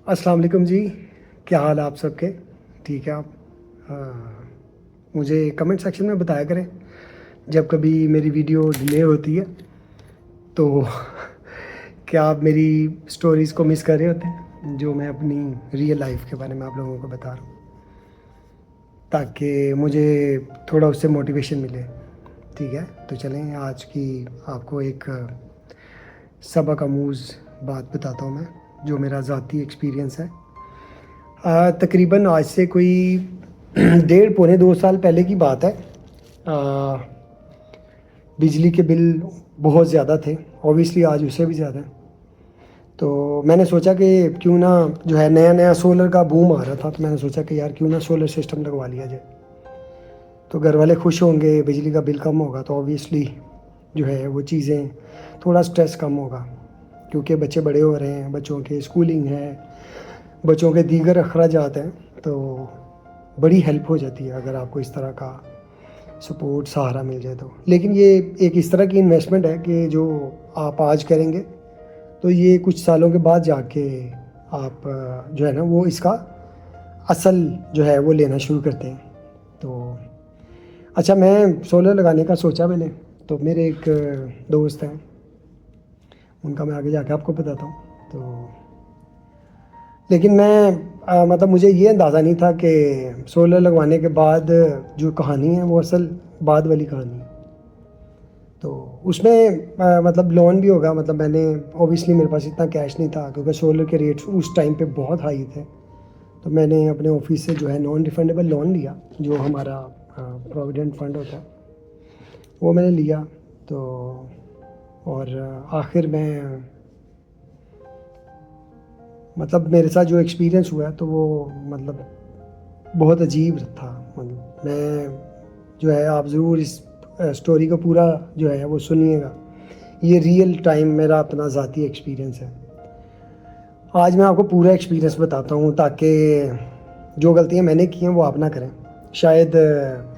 السلام علیکم جی. کیا حال ہے آپ سب کے؟ ٹھیک ہے آپ؟ مجھے کمنٹ سیکشن میں بتایا کریں جب کبھی میری ویڈیو ڈیلے ہوتی ہے تو کیا آپ میری سٹوریز کو مس کر رہے ہوتے ہیں جو میں اپنی ریئل لائف کے بارے میں آپ لوگوں کو بتا رہا ہوں، تاکہ مجھے تھوڑا اس سے موٹیویشن ملے. ٹھیک ہے، تو چلیں آج کی آپ کو ایک سبق آموز بات بتاتا ہوں میں، جو میرا ذاتی ایکسپیرینس ہے. تقریباً آج سے کوئی 1.5 پونے 2 سال پہلے کی بات ہے. بجلی کے بل بہت زیادہ تھے، اوبیسلی آج اس سے بھی زیادہ. تو میں نے سوچا کہ کیوں نہ جو ہے نیا نیا سولر کا بوم آ رہا تھا، تو میں نے سوچا کہ یار کیوں نہ سولر سسٹم لگوا لیا جائے. تو گھر والے خوش ہوں گے، بجلی کا بل کم ہوگا، تو اوبیسلی جو ہے وہ چیزیں تھوڑا سٹریس کم ہوگا، کیونکہ بچے بڑے ہو رہے ہیں، بچوں کے اسکولنگ ہے، بچوں کے دیگر اخراجات ہیں. تو بڑی ہیلپ ہو جاتی ہے اگر آپ کو اس طرح کا سپورٹ سہارا مل جائے تو. لیکن یہ ایک اس طرح کی انویسٹمنٹ ہے کہ جو آپ آج کریں گے تو یہ کچھ سالوں کے بعد جا کے آپ جو ہے نا وہ اس کا اصل جو ہے وہ لینا شروع کرتے ہیں. تو اچھا، میں سولر لگانے کا سوچا میں نے، تو میرے ایک دوست ہیں، ان کا میں آگے جا کے آپ کو بتاتا ہوں. تو لیکن میں مطلب مجھے یہ اندازہ نہیں تھا کہ سولر لگوانے کے بعد جو کہانی ہے وہ اصل بعد والی کہانی ہے. تو اس میں مطلب لون بھی ہوگا. مطلب میں نے اوبیسلی میرے پاس اتنا کیش نہیں تھا کیونکہ سولر کے ریٹس اس ٹائم پہ بہت ہائی تھے. تو میں نے اپنے آفس سے جو ہے نان ریفنڈیبل لون لیا، جو ہمارا پروویڈنٹ فنڈ ہوتا ہے وہ میں نے لیا. تو اور آخر میں مطلب میرے ساتھ جو ایکسپیرینس ہوا ہے تو وہ مطلب بہت عجیب تھا. مطلب میں جو ہے آپ ضرور اس اسٹوری کو پورا جو ہے وہ سنیے گا. یہ ریئل ٹائم میرا اپنا ذاتی ایکسپیرینس ہے. آج میں آپ کو پورا ایکسپیرینس بتاتا ہوں تاکہ جو غلطیاں میں نے کی ہیں وہ آپ نہ کریں، شاید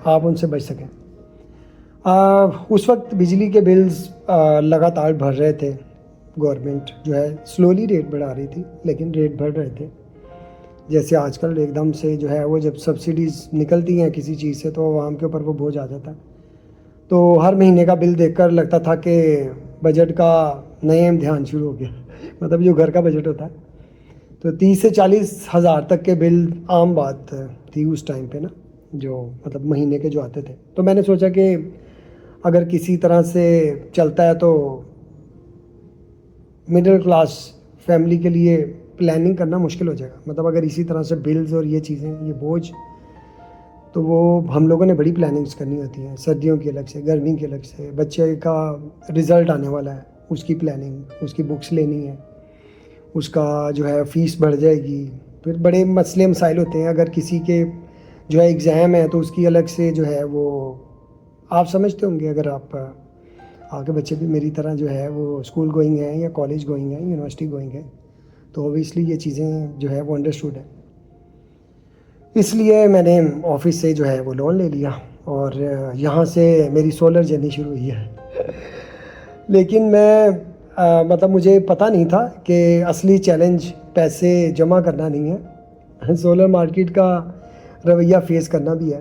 آپ ان سے بچ سکیں. اس وقت بجلی کے بلز لگاتار بڑھ رہے تھے. گورنمنٹ جو ہے سلولی ریٹ بڑھا رہی تھی، لیکن ریٹ بڑھ رہے تھے. جیسے آج کل ایک دم سے جو ہے وہ جب سبسڈیز نکلتی ہیں کسی چیز سے تو عوام کے اوپر وہ بوجھ آ جاتا ہے. تو ہر مہینے کا بل دیکھ کر لگتا تھا کہ بجٹ کا نئے امتحان شروع ہو گیا. مطلب جو گھر کا بجٹ ہوتا ہے تو 30 سے 40 ہزار تک کے بل عام بات تھی اس ٹائم پہ نا، جو مطلب مہینے کے جو آتے تھے. تو میں نے سوچا کہ اگر کسی طرح سے چلتا ہے تو مڈل کلاس فیملی کے لیے پلاننگ کرنا مشکل ہو جائے گا. مطلب اگر اسی طرح سے بلز اور یہ چیزیں یہ بوجھ، تو وہ ہم لوگوں نے بڑی پلاننگز کرنی ہوتی ہیں، سردیوں کی الگ سے، گرمی کی الگ سے، بچے کا رزلٹ آنے والا ہے اس کی پلاننگ، اس کی بکس لینی ہے، اس کا جو ہے فیس بڑھ جائے گی، پھر بڑے مسئلے مسائل ہوتے ہیں. اگر کسی کے جو ہے ایگزام ہے تو اس کی الگ سے جو ہے وہ آپ سمجھتے ہوں گے، اگر آپ کے بچے بھی میری طرح جو ہے وہ اسکول گوئنگ ہیں یا کالج گوئنگ ہیں، یونیورسٹی گوئنگ ہیں، تو اوبیسلی یہ چیزیں جو ہے وہ انڈرسٹوڈ ہیں. اس لیے میں نے آفس سے جو ہے وہ لون لے لیا اور یہاں سے میری سولر جرنی شروع ہوئی ہے. لیکن میں مطلب مجھے پتہ نہیں تھا کہ اصلی چیلنج پیسے جمع کرنا نہیں ہے، سولر مارکیٹ کا رویہ فیس کرنا بھی ہے.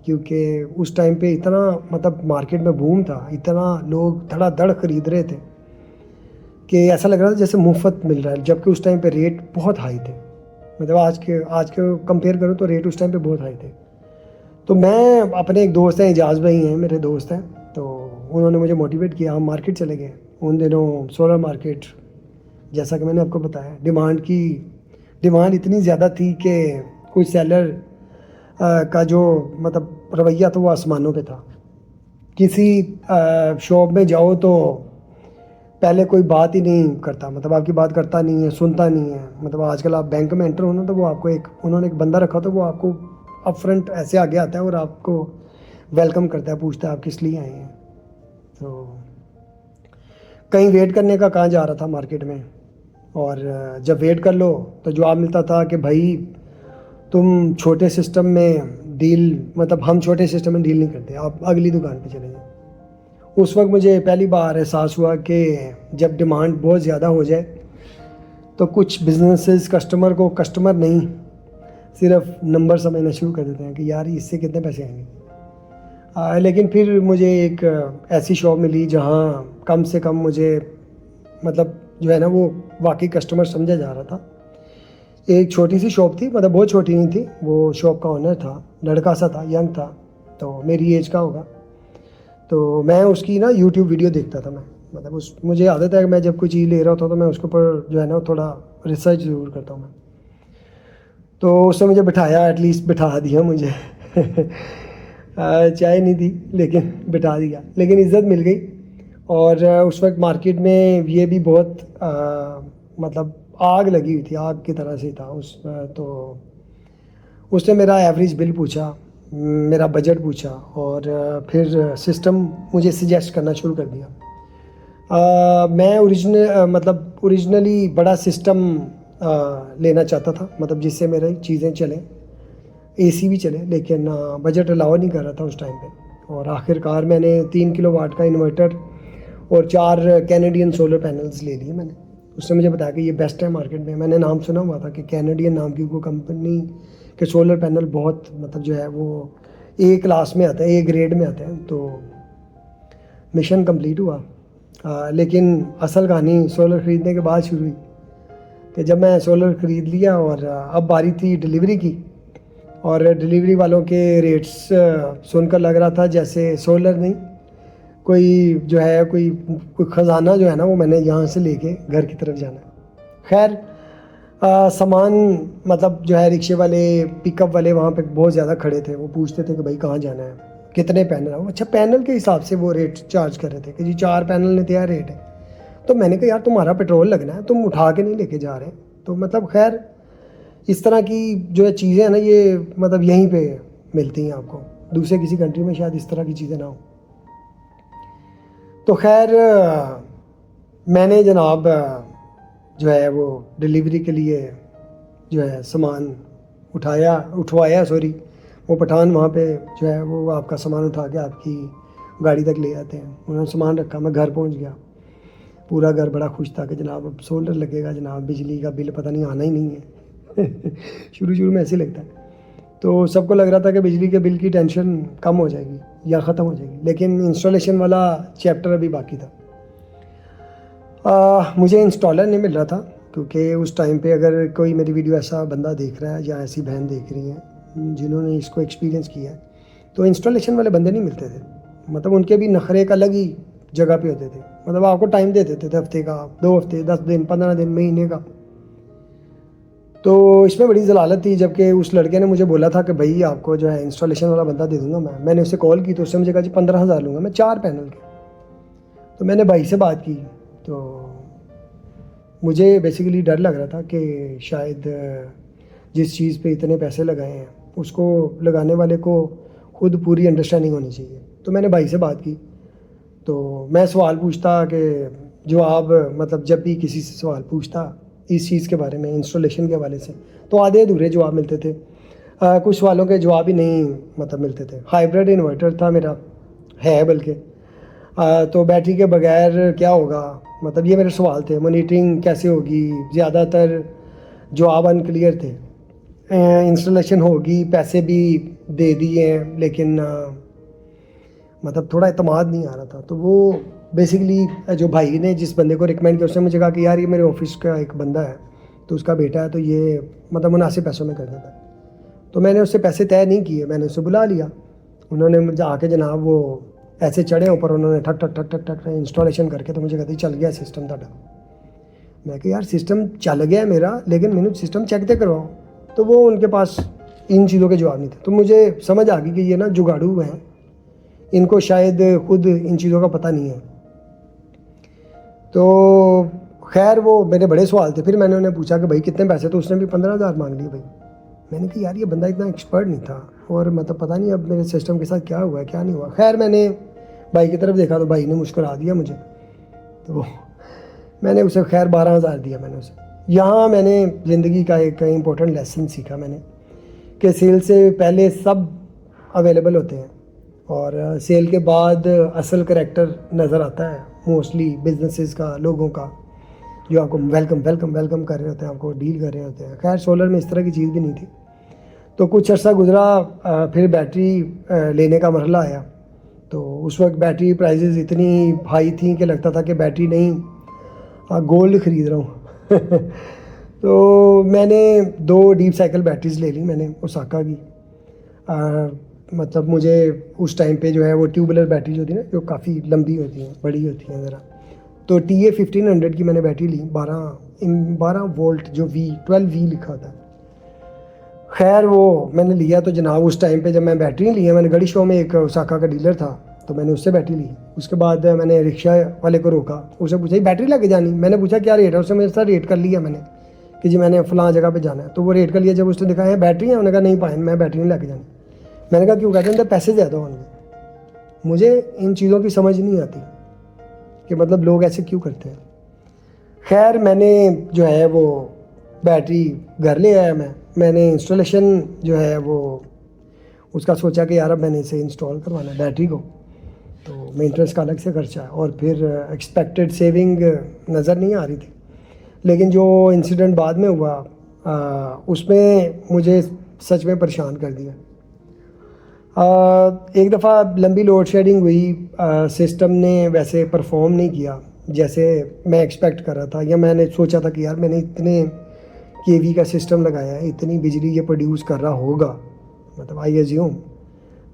کیونکہ اس ٹائم پہ اتنا مطلب مارکیٹ میں بوم تھا، اتنا لوگ دھڑا دھڑ خرید رہے تھے کہ ایسا لگ رہا تھا جیسے مفت مل رہا ہے، جبکہ اس ٹائم پہ ریٹ بہت ہائی تھے. مطلب آج کے کمپیئر کروں تو ریٹ اس ٹائم پہ بہت ہائی تھے. تو میں اپنے ایک دوست ہیں، اعجاز بھائی ہیں میرے دوست ہیں، تو انہوں نے مجھے موٹیویٹ کیا، ہم مارکیٹ چلے گئے. ان دنوں سولر مارکیٹ جیسا کہ میں نے آپ کو بتایا ڈیمانڈ اتنی زیادہ تھی کہ کوئی سیلر کا جو مطلب رویہ تھا وہ آسمانوں پہ تھا. کسی شاپ میں جاؤ تو پہلے کوئی بات ہی نہیں کرتا، مطلب آپ کی بات کرتا نہیں ہے، سنتا نہیں ہے. مطلب آج کل آپ بینک میں انٹر ہونا تو وہ آپ کو انہوں نے ایک بندہ رکھا تو وہ آپ کو اپ فرنٹ ایسے آگے آتا ہے اور آپ کو ویلکم کرتا ہے، پوچھتا ہے آپ کس لیے آئے ہیں. تو کہیں ویٹ کرنے کا کہاں جا رہا تھا مارکیٹ میں، اور جب ویٹ کر لو تو جواب ملتا تھا کہ بھائی تم چھوٹے سسٹم میں مطلب ہم چھوٹے سسٹم میں ڈیل نہیں کرتے، آپ اگلی دکان پہ چلے جائیں. اس وقت مجھے پہلی بار احساس ہوا کہ جب ڈیمانڈ بہت زیادہ ہو جائے تو کچھ بزنسز کسٹمر کو کسٹمر نہیں صرف نمبر سمجھنا شروع کر دیتے ہیں کہ یار اس سے کتنے پیسے آئیں گے. لیکن پھر مجھے ایک ایسی شاپ ملی جہاں کم سے کم مجھے مطلب جو ہے نا وہ واقعی کسٹمر سمجھا جا رہا تھا. ایک چھوٹی سی شاپ تھی, مطلب بہت چھوٹی نہیں تھی. وہ شاپ کا اونر تھا, لڑکا سا تھا, ینگ تھا, تو میری ایج کا ہوگا. تو میں اس کی نا یوٹیوب ویڈیو دیکھتا تھا. میں مطلب مجھے عادت ہے کہ میں جب کوئی چیز لے رہا ہوتا ہوں تو میں اس کے اوپر جو ہے نا تھوڑا ریسرچ ضرور کرتا ہوں میں. تو اس نے مجھے بٹھایا, ایٹ لیسٹ بٹھا دیا مجھے. چائے نہیں تھی لیکن بٹھا دیا, لیکن عزت مل گئی. اور اس وقت مارکیٹ میں یہ بھی بہت مطلب آگ لگی ہوئی تھی, آگ کی طرح سے تھا تو اس نے میرا ایوریج بل پوچھا, میرا بجٹ پوچھا, اور پھر سسٹم مجھے سجیسٹ کرنا شروع کر دیا. میں اوریجنلی بڑا سسٹم لینا چاہتا تھا, مطلب جس سے میری چیزیں چلیں, اے سی بھی چلے, لیکن بجٹ الاؤ نہیں کر رہا تھا اس ٹائم پہ. اور آخر کار میں نے 3 کلو واٹ کا انورٹر اور 4 کینیڈین سولر پینلز لے لیے میں نے. اس نے مجھے بتایا کہ یہ بیسٹ ہے مارکیٹ میں. میں نے نام سنا ہوا تھا کہ کینیڈین نام کی کوئی کمپنی کے سولر پینل بہت مطلب جو ہے وہ اے کلاس میں آتے ہیں, اے گریڈ میں آتے ہیں. تو مشن کمپلیٹ ہوا. لیکن اصل کہانی سولر خریدنے کے بعد شروع ہوئی کہ جب میں سولر خرید لیا اور اب باری تھی ڈلیوری کی, اور ڈلیوری والوں کے ریٹس سن کر لگ رہا تھا جیسے سولر نہیں, کوئی جو ہے کوئی خزانہ جو ہے نا وہ میں نے یہاں سے لے کے گھر کی طرف جانا ہے. خیر سامان مطلب جو ہے رکشے والے, پک اپ والے وہاں پہ بہت زیادہ کھڑے تھے. وہ پوچھتے تھے کہ بھائی کہاں جانا ہے, کتنے پینل ہے. اچھا پینل کے حساب سے وہ ریٹ چارج کر رہے تھے کہ جی 4 پینل نے تیار ریٹ ہے. تو میں نے کہا یار تمہارا پیٹرول لگنا ہے, تم اٹھا کے نہیں لے کے جا رہے. تو مطلب خیر اس طرح کی جو چیزیں ہیں نا یہ مطلب یہیں پہ ملتی ہیں آپ کو, دوسرے کسی کنٹری میں شاید اس طرح کی چیزیں نہ ہوں. تو خیر میں نے جناب جو ہے وہ ڈلیوری کے لیے جو ہے سامان اٹھوایا وہ پٹھان وہاں پہ جو ہے وہ آپ کا سامان اٹھا کے آپ کی گاڑی تک لے آتے ہیں. انہوں نے سامان رکھا, میں گھر پہنچ گیا. پورا گھر بڑا خوش تھا کہ جناب اب سولر لگے گا, جناب بجلی کا بل پتہ نہیں آنا ہی نہیں ہے. شروع میں ایسے لگتا ہے. تو سب کو لگ رہا تھا کہ بجلی کے بل کی ٹینشن کم ہو جائے گی یا ختم ہو جائے گی, لیکن انسٹالیشن والا چیپٹر ابھی باقی تھا. مجھے انسٹالر نہیں مل رہا تھا کیونکہ اس ٹائم پہ اگر کوئی میری ویڈیو ایسا بندہ دیکھ رہا ہے یا ایسی بہن دیکھ رہی ہیں جنہوں نے اس کو ایکسپیرینس کیا ہے, تو انسٹالیشن والے بندے نہیں ملتے تھے. مطلب ان کے بھی نخرے ایک الگ ہی جگہ پہ ہوتے تھے. مطلب آپ کو ٹائم دے دیتے تھے ہفتے کا, 2 ہفتے, 10 دن, 15 دن, مہینے کا. تو اس میں بڑی ضلالت تھی, جبکہ اس لڑکے نے مجھے بولا تھا کہ بھائی آپ کو جو ہے انسٹالیشن والا بندہ دے دوں گا میں نے اسے کال کی تو اس نے مجھے کہا جی 15,000 لوں گا میں 4 پینل کے. تو میں نے بھائی سے بات کی, تو مجھے بیسیکلی ڈر لگ رہا تھا کہ شاید جس چیز پہ اتنے پیسے لگائے ہیں اس کو لگانے والے کو خود پوری انڈرسٹینڈنگ ہونی چاہیے. تو میں نے بھائی سے بات کی, تو میں سوال پوچھتا کہ جواب مطلب جب بھی کسی سے سوال پوچھتا اس چیز کے بارے میں, انسٹالیشن کے حوالے سے, تو آدھے ادھورے جواب ملتے تھے. کچھ سوالوں کے جواب ہی نہیں مطلب ملتے تھے. ہائیبرڈ انورٹر تھا میرا, ہے بلکہ, تو بیٹری کے بغیر کیا ہوگا, مطلب یہ میرے سوال تھے. مانیٹرنگ کیسے ہوگی, زیادہ تر جواب انکلیئر تھے. انسٹالیشن ہوگی, پیسے بھی دے دیے ہیں, لیکن مطلب تھوڑا اعتماد نہیں آ رہا تھا. تو وہ بیسیکلی جو بھائی نے جس بندے کو ریکمینڈ کیا اس نے مجھے کہا کہ یار یہ میرے آفس کا ایک بندہ ہے, تو اس کا بیٹا ہے, تو یہ مطلب مناسب پیسوں میں کر دیتا ہے. تو میں نے اس سے پیسے طے نہیں کیے, میں نے اسے بلا لیا. انہوں نے مجھے آ کے جناب وہ ایسے چڑھے اوپر, انہوں نے ٹھک ٹھک ٹھک ٹھک ٹھک انسٹالیشن کر کے تو مجھے کہتے چل گیا سسٹم تھا. میں کہ یار سسٹم چل گیا میرا, لیکن میں نے سسٹم چیک تے کرواؤ. تو وہ ان کے پاس ان چیزوں کے جواب نہیں تھے. تو مجھے سمجھ آ گئی کہ یہ نا جگاڑو ہیں, ان کو شاید خود ان چیزوں کا پتہ نہیں ہے. تو خیر وہ میرے بڑے سوال تھے. پھر میں نے انہیں پوچھا کہ بھائی کتنے پیسے, تو اس نے بھی 15,000 مانگ لیے. بھائی میں نے کہا یار یہ بندہ اتنا ایکسپرٹ نہیں تھا, اور مطلب پتہ نہیں اب میرے سسٹم کے ساتھ کیا ہوا ہے کیا نہیں ہوا. خیر میں نے بھائی کی طرف دیکھا تو بھائی نے مسکرا دیا مجھے. تو میں نے اسے خیر 12,000 دیا میں نے اسے. یہاں میں نے زندگی کا ایک امپورٹنٹ لیسن سیکھا میں نے کہ سیل سے پہلے سب اویلیبل ہوتے ہیں, اور سیل کے بعد اصل کریکٹر نظر آتا ہے موسٹلی بزنسز کا, لوگوں کا. جو آپ کو ویلکم ویلکم ویلکم کر رہے ہوتے ہیں, آپ کو ڈیل کر رہے ہوتے ہیں. خیر سولر میں اس طرح کی چیز بھی نہیں تھی. تو کچھ عرصہ گزرا, پھر بیٹری لینے کا مرحلہ آیا. تو اس وقت بیٹری پرائزز اتنی ہائی تھیں کہ لگتا تھا کہ بیٹری نہیں گولڈ خرید رہا ہوں. تو میں نے 2 ڈیپ سائیکل بیٹریز لے لی میں نے اوساکا کی. مطلب مجھے اس ٹائم پہ جو ہے وہ ٹیوبولر بیٹری جو ہوتی ہے نا, جو کافی لمبی ہوتی ہیں, بڑی ہوتی ہیں ذرا, تو TA1500 کی میں نے بیٹری لی, 12 وولٹ جو 12V لکھا ہوتا ہے. خیر وہ میں نے لیا تو جناب اس ٹائم پہ جب میں بیٹری لیا, میں نے گڑی شو میں ایک اوساکا کا ڈیلر تھا تو میں نے اس سے بیٹری لی. اس کے بعد میں نے رکشا والے کو روکا, اسے پوچھا بیٹری لے کے جانی, میں نے پوچھا کیا ریٹ ہے, اس نے میرے ساتھ ریٹ کر لیا میں نے کہ جی میں نے فلاں جگہ پہ جانا ہے. تو وہ ریٹ کر لیا, جب اس نے دکھایا ہے بیٹری ہے, انہوں نے کہا نہیں پائیں میں بیٹری نہیں لے کے جانی. میں نے کہا کیوں, کہتے ہیں پیسے زیادہ ہوں گے. مجھے ان چیزوں کی سمجھ نہیں آتی کہ مطلب لوگ ایسے کیوں کرتے ہیں. خیر میں نے جو ہے وہ بیٹری گھر لے آیا, میں نے انسٹالیشن جو ہے وہ اس کا سوچا کہ یار اب میں نے اسے انسٹال کروانا ہے بیٹری کو, تو مینٹننس کا الگ سے خرچہ ہے, اور پھر ایکسپیکٹڈ سیونگ نظر نہیں آ رہی تھی. لیکن جو انسیڈنٹ بعد میں ہوا اس میں مجھے سچ میں پریشان کر دیا. ایک دفعہ لمبی لوڈ شیڈنگ ہوئی, سسٹم نے ویسے پرفارم نہیں کیا جیسے میں ایکسپیکٹ کر رہا تھا, یا میں نے سوچا تھا کہ یار میں نے اتنے KV کا سسٹم لگایا ہے, اتنی بجلی یہ پروڈیوس کر رہا ہوگا, مطلب آئی ایزیوم.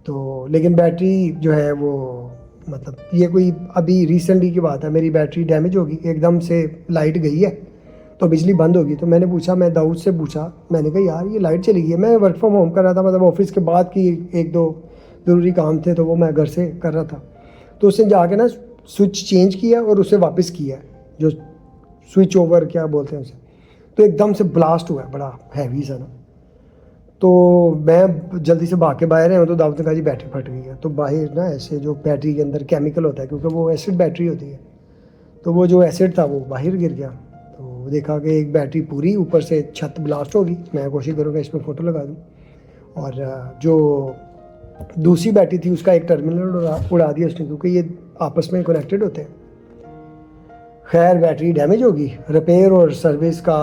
تو لیکن بیٹری جو ہے وہ مطلب یہ کوئی ابھی ریسنٹلی کی بات ہے, میری بیٹری ڈیمیج ہوگی, ایک دم سے لائٹ گئی ہے تو بجلی بند ہوگی. تو میں نے پوچھا, میں داؤد سے پوچھا, میں نے کہا یار یہ لائٹ چلی گئی ہے. میں ورک فرام ہوم کر رہا تھا, مطلب آفس کے بعد کی 1-2 ضروری کام تھے تو وہ میں گھر سے کر رہا تھا. تو اس نے جا کے نا سوئچ چینج کیا اور اسے واپس کیا, جو سوئچ اوور کیا بولتے ہیں اسے. تو ایک دم سے بلاسٹ ہوا ہے, بڑا ہیوی سا نا. تو میں جلدی سے بھاگ کے باہر آیا, تو داؤد نے کہا جی بیٹری پھٹ گئی ہے. تو باہر نا ایسے جو بیٹری کے اندر کیمیکل ہوتا ہے, کیونکہ وہ ایسڈ بیٹری ہوتی ہے, تو وہ جو ایسڈ تھا وہ باہر گر گیا. تو دیکھا کہ ایک بیٹری پوری اوپر سے چھت بلاسٹ ہوگی. میں کوشش کروں گا اس میں فوٹو لگا دوں. اور جو دوسری بیٹری تھی اس کا ایک ٹرمینل اڑا دیا اس نے, کیونکہ یہ آپس میں کنیکٹڈ ہوتے ہیں. خیر بیٹری ڈیمیج ہوگی, ریپیئر اور سروس کا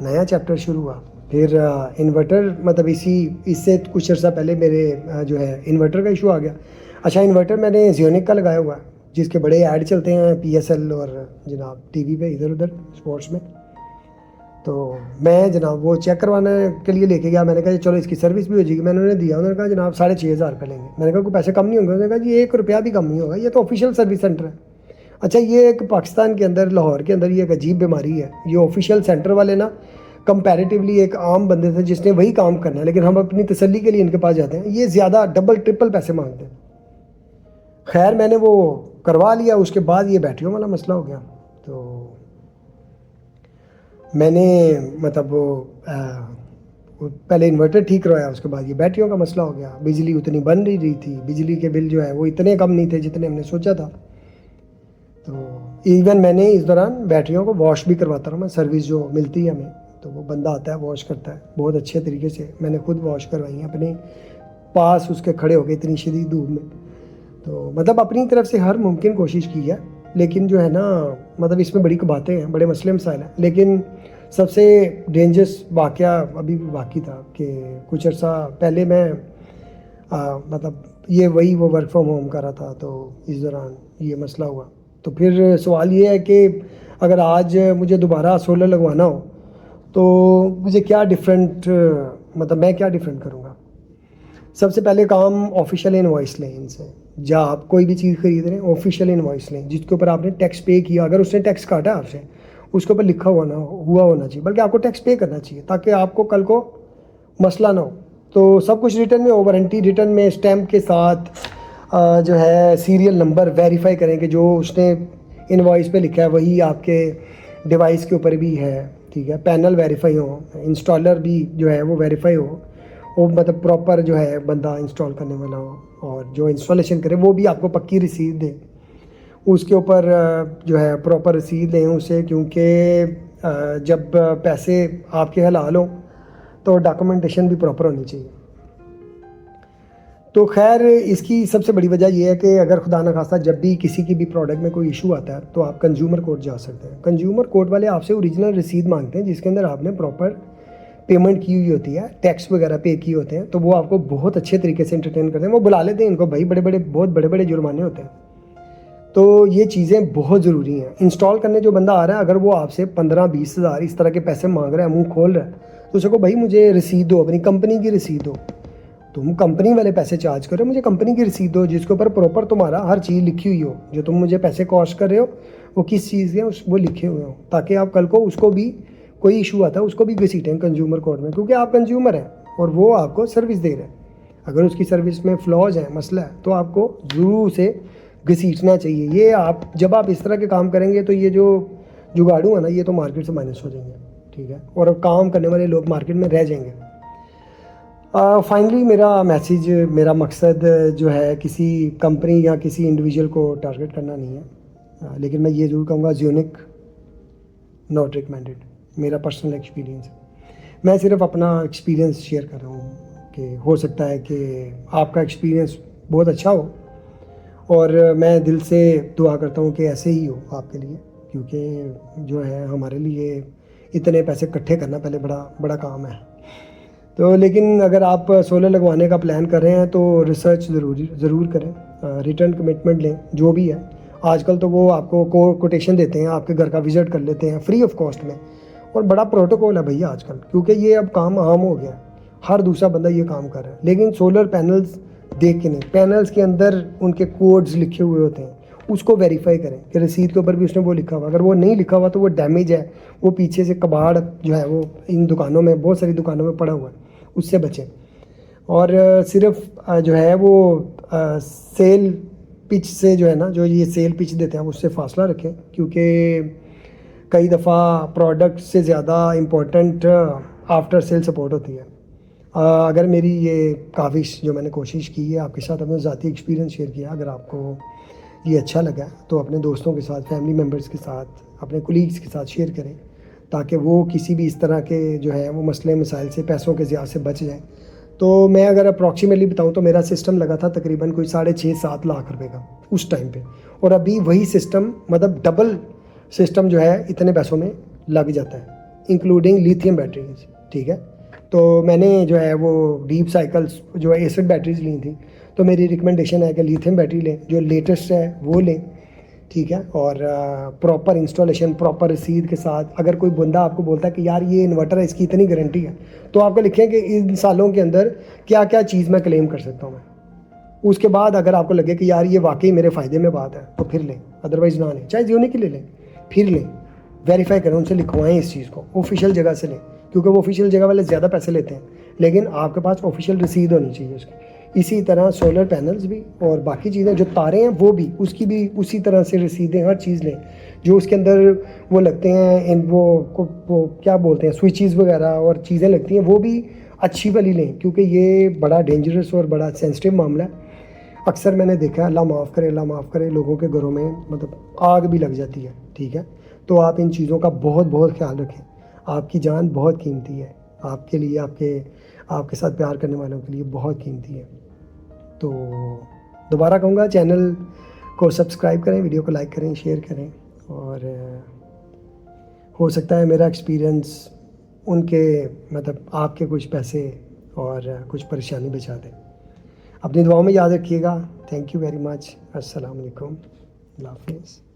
نیا چیپٹر شروع ہوا. پھر انورٹر, مطلب اس سے کچھ عرصہ پہلے میرے جو ہے انورٹر کا ایشو آ گیا. اچھا انورٹر میں نے زیونک کا لگایا ہوا ہے, جس کے بڑے ایڈ چلتے ہیں PSL اور جناب TV پہ ادھر ادھر اسپورٹس میں. تو میں جناب وہ چیک کروانے کے لیے لے کے گیا. میں نے کہا چلو اس کی سروس بھی ہو جائے گی. میں نے انہیں دیا, انہوں نے کہا جناب 6,500 روپے لیں گے. میں نے کہا کوئی پیسے کم نہیں ہوں گے. انہوں نے کہا جی 1 روپیہ بھی کم نہیں ہوگا, یہ تو آفیشیل سروس سینٹر ہے. اچھا یہ ایک پاکستان کے اندر, لاہور کے اندر یہ ایک عجیب بیماری ہے. یہ آفیشیل سینٹر والے نا کمپیریٹیولی ایک عام بندے سے جس نے وہی کام کرنا ہے, لیکن ہم اپنی تسلی کے لیے ان کے پاس جاتے ہیں, یہ زیادہ ڈبل ٹرپل پیسے مانگتے ہیں. خیر میں نے وہ کروا لیا. اس کے بعد یہ بیٹریوں والا مسئلہ ہو گیا. تو میں نے مطلب پہلے انورٹر ٹھیک کروایا, اس کے بعد یہ بیٹریوں کا مسئلہ ہو گیا. بجلی اتنی بن نہیں رہی تھی, بجلی کے بل جو ہے وہ اتنے کم نہیں تھے جتنے ہم نے سوچا تھا. تو ایون میں نے اس دوران بیٹریوں کو واش بھی کرواتا رہا. میں سروس جو ملتی ہے ہمیں, تو وہ بندہ آتا ہے واش کرتا ہے بہت اچھے طریقے سے. میں نے خود واش کروائی ہیں اپنے پاس اس کے کھڑے ہو کے اتنی شدید دھوپ میں. تو مطلب اپنی طرف سے ہر ممکن کوشش کی ہے, لیکن جو ہے نا مطلب اس میں بڑی باتیں ہیں, بڑے مسئلے مسائل ہیں. لیکن سب سے ڈینجرس واقعہ ابھی بھی باقی تھا کہ کچھ عرصہ پہلے میں مطلب وہ ورک فرام ہوم کر رہا تھا, تو اس دوران یہ مسئلہ ہوا. تو پھر سوال یہ ہے کہ اگر آج مجھے دوبارہ سولر لگوانا ہو تو مجھے کیا ڈفرینٹ, مطلب میں کیا ڈفرینٹ کروں گا. سب سے پہلے کام آفیشیل انوائس لیں ان سے. جب آپ کوئی بھی چیز خرید رہے ہیں آفیشیل انوائس لیں, جس کے اوپر آپ نے ٹیکس پے کیا. اگر اس نے ٹیکس کاٹا آپ سے, اس کے اوپر لکھا ہوا ہونا چاہیے, بلکہ آپ کو ٹیکس پے کرنا چاہیے تاکہ آپ کو کل کو مسئلہ نہ ہو. تو سب کچھ ریٹرن میں ہو, وارنٹی ریٹرن میں اسٹیمپ کے ساتھ جو ہے سیریل نمبر ویریفائی کریں کہ جو اس نے انوائس پہ لکھا ہے وہی آپ کے ڈیوائس کے اوپر بھی ہے. ٹھیک ہے, پینل ویریفائی ہو, انسٹالر بھی جو ہے وہ ویریفائی ہو, وہ مطلب پراپر جو ہے بندہ انسٹال کرنے والا ہو, اور جو انسٹالیشن کرے وہ بھی آپ کو پکی رسید دے. اس کے اوپر جو ہے پراپر رسید دیں اسے, کیونکہ جب پیسے آپ کے حلال ہوں تو ڈاکومنٹیشن بھی پراپر ہونی چاہیے. تو خیر اس کی سب سے بڑی وجہ یہ ہے کہ اگر خدا نخواستہ جب بھی کسی کی بھی پروڈکٹ میں کوئی ایشو آتا ہے تو آپ کنزیومر کورٹ جا سکتے ہیں. کنزیومر کورٹ والے آپ سے اوریجنل رسید مانگتے ہیں جس کے اندر آپ نے پراپر پیمنٹ کی ہوئی ہوتی ہے, ٹیکس وغیرہ پے کیے ہوتے ہیں, تو وہ آپ کو بہت اچھے طریقے سے انٹرٹین کرتے ہیں. وہ بلا لیتے ہیں ان کو, بھائی بہت بڑے بڑے جرمانے ہوتے ہیں. تو یہ چیزیں بہت ضروری ہیں. انسٹال کرنے جو بندہ آ رہا ہے اگر وہ آپ سے 15-20 ہزار اس طرح کے پیسے مانگ رہا ہے, منہ کھول رہا ہے, تو اسے کو بھائی مجھے رسید دو, اپنی کمپنی کی رسید دو. تم کمپنی والے پیسے چارج کر رہے ہو, مجھے کمپنی کی رسید دو جس کے اوپر پراپر تمہارا ہر چیز لکھی ہوئی ہو. جو تم مجھے پیسے کاسٹ کر رہے ہو وہ کس چیز کے وہ لکھے ہوئے ہوں, تاکہ آپ کل کو اس کو بھی کوئی ایشو آتا ہے اس کو بھی گھسیٹیں کنزیومر کورٹ میں, کیونکہ آپ کنزیومر ہیں اور وہ آپ کو سروس دے رہے ہیں. اگر اس کی سروس میں فلاز ہیں, مسئلہ ہے, تو آپ کو ضرور اسے گھسیٹنا چاہیے. یہ آپ جب آپ اس طرح کے کام کریں گے تو یہ جو جگاڑو ہے نا, یہ تو مارکیٹ سے مائنس ہو جائیں گے, ٹھیک ہے, اور اب کام کرنے والے لوگ مارکیٹ میں رہ جائیں گے. فائنلی میرا میسیج, میرا مقصد جو ہے کسی کمپنی یا کسی انڈیویجول کو ٹارگیٹ کرنا نہیں ہے, لیکن میں یہ ضرور کہوں گا زیونک ناٹ ریکمینڈیڈ. میرا پرسنل ایکسپیرینس ہے, میں صرف اپنا ایکسپیرینس شیئر کر رہا ہوں کہ ہو سکتا ہے کہ آپ کا ایکسپیرینس بہت اچھا ہو, اور میں دل سے دعا کرتا ہوں کہ ایسے ہی ہو آپ کے لیے, کیونکہ جو ہے ہمارے لیے اتنے پیسے اکٹھے کرنا پہلے بڑا کام ہے. تو لیکن اگر آپ سولر لگوانے کا پلان کر رہے ہیں تو ریسرچ ضرور کریں, ریٹرن کمٹمنٹ لیں جو بھی ہے. آج کل تو وہ آپ کو کوٹیشن دیتے ہیں, آپ کے گھر کا وزٹ کر لیتے ہیں فری آف کاسٹ میں, اور بڑا پروٹوکول ہے بھیا آج کل, کیونکہ یہ اب کام عام ہو گیا, ہر دوسرا بندہ یہ کام کر رہا ہے. لیکن سولر پینلز دیکھ کے نہیں, پینلز کے اندر ان کے کوڈز لکھے ہوئے ہوتے ہیں, اس کو ویریفائی کریں کہ رسید کے اوپر بھی اس نے وہ لکھا ہوا. اگر وہ نہیں لکھا ہوا تو وہ ڈیمیج ہے, وہ پیچھے سے کباڑ جو ہے وہ ان دکانوں میں, بہت ساری دکانوں میں پڑا ہوا ہے, اس سے بچیں. اور صرف جو ہے وہ سیل پچ سے جو ہے نا, جو یہ سیل پچ دیتے ہیں اس سے فاصلہ رکھیں, کیونکہ کئی دفعہ پروڈکٹ سے زیادہ امپورٹنٹ آفٹر سیل سپورٹ ہوتی ہے. اگر میری یہ کاوش جو میں نے کوشش کی ہے آپ کے ساتھ اپنا ذاتی ایکسپیرینس شیئر کیا, اگر آپ کو یہ اچھا لگا تو اپنے دوستوں کے ساتھ, فیملی ممبرس کے ساتھ, اپنے کولیگس کے ساتھ شیئر کریں, تاکہ وہ کسی بھی اس طرح کے جو ہے وہ مسئلے مسائل سے, پیسوں کے ضیاع سے بچ جائیں. تو میں اگر اپروکسیمیٹلی بتاؤں تو میرا سسٹم لگا تھا تقریباً کوئی 6.5-7 لاکھ روپے کا اس ٹائم پہ, اور ابھی وہی سسٹم مطلب ڈبل سسٹم جو ہے اتنے پیسوں میں لگ جاتا ہے, انکلوڈنگ لیتھیم بیٹریز, ٹھیک ہے. تو میں نے جو ہے وہ ڈیپ سائیکلس جو ہے ایسڈ بیٹریز لی تھیں, تو میری ریکمنڈیشن ہے کہ لیتھیم بیٹری لیں, جو لیٹسٹ ہے وہ لیں, ٹھیک ہے. اور پراپر انسٹالیشن, پراپر رسید کے ساتھ. اگر کوئی بندہ آپ کو بولتا ہے کہ یار یہ انورٹر ہے, اس کی اتنی گارنٹی ہے, تو آپ کو لکھیں کہ ان سالوں کے اندر کیا کیا چیز میں کلیم کر سکتا ہوں میں. اس کے بعد اگر آپ کو لگے کہ یار یہ واقعی میرے فائدے میں بات ہے تو پھر لیں, ادروائز نہ لیں. چاہے زیونک کی لے لیں, پھر لیں, ویریفائی کریں, ان سے لکھوائیں اس چیز کو, آفیشیل جگہ سے لیں, کیونکہ وہ آفیشیل جگہ والے زیادہ پیسے لیتے ہیں, لیکن آپ کے پاس آفیشیل رسید ہونی چاہیے اس کی. اسی طرح سولر پینلز بھی اور باقی چیزیں جو تاریں ہیں وہ بھی, اس کی بھی اسی طرح سے رسیدیں, ہر چیز لیں. جو اس کے اندر وہ لگتے ہیں وہ کیا بولتے ہیں, سوئچز وغیرہ اور چیزیں لگتی ہیں, وہ بھی اچھی والی لیں, کیونکہ یہ بڑا ڈینجرس اور بڑا سینسٹیو معاملہ ہے. اکثر میں نے دیکھا ہے, اللہ معاف کرے, لوگوں کے گھروں میں مطلب آگ بھی لگ جاتی ہے, ٹھیک ہے. تو آپ ان چیزوں کا بہت خیال رکھیں. آپ کی جان بہت قیمتی ہے, آپ کے لیے, آپ کے ساتھ پیار کرنے والوں کے لیے بہت قیمتی ہے. تو دوبارہ کہوں گا چینل کو سبسکرائب کریں, ویڈیو کو لائک کریں, شیئر کریں, اور ہو سکتا ہے میرا ایکسپیرینس ان کے مطلب آپ کے کچھ پیسے اور کچھ پریشانی بچا دیں. اپنی دعاؤں میں یاد رکھیے گا. Thank you very much. السلام علیکم. اللہ حافظ.